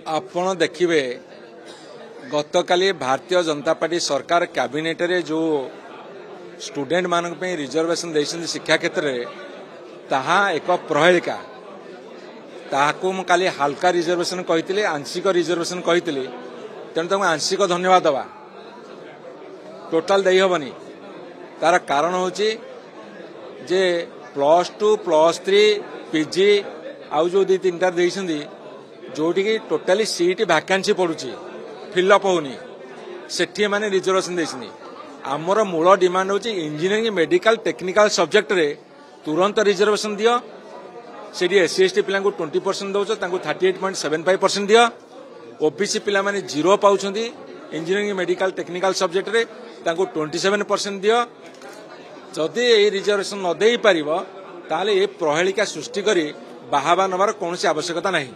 आपण देखिए गतकाली भारतीय जनता पार्टी सरकार कैबिनेट रे जो स्टूडेंट मानक पे रिजर्वेशन देइछन शिक्षा क्षेत्र रे ताहा एक प्रहेलिका ताहाको मु काली हल्का रिजर्वेशन कहितले आंशिक रिजर्वेशन कहितले तेणु तुम आंशिक धन्यवाद दवा टोटाल दे हबनी तार कारण होची जे +2 +3 पीजी आउ जो दी तीनटा देइछंदी जोटी की टोटाली सीट वैकेंसी पड़ुची फिलअप होनी सेठी माने रिजर्वेशन देइछनी आमर मूल डिमांड होची इंजीनियरिंग मेडिकल टेक्निकल सब्जेक्ट रे तुरंत रिजर्वेशन दियो सेठी एससी एसटी पिला को 20% दउछ तांको 38.75% दियो ओबीसी पिला माने 0 पाउछंदी इंजीनियरिंग मेडिकल टेक्निकल सब्जेक्ट रे तांको 27% दियो जदि ए रिजर्वेशन न देई परिबो ताले ए प्रहेलिका सृष्टि करी बाहाबा नबार कोनोसी आवश्यकता नाही।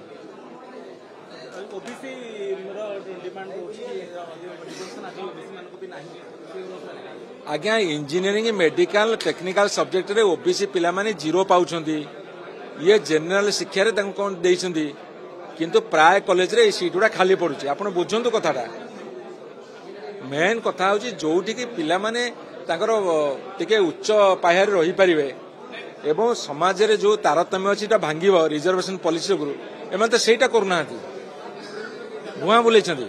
आज्ञा इंजीनियरिंग मेडिकल टेक्निकल सब्जेक्ट रे ओबीसी पिला माने 0 पाउछंदी ये जनरल शिक्षा रे तांको कोन देइछंदी किंतु प्राय कॉलेज रे सीट गुडा खाली पड़ुची आपण बुझंतु कथाटा मेन कथा होची जोठी की पिला माने तांकर टिके उच्च पाह्यारे रही परिवे एवं समाज रे जो तारतम्य अछि ता भांगिबो रिजर्वेशन पॉलिसी गुरु एमन त सेटा करूना भुआ बुलेछंदी।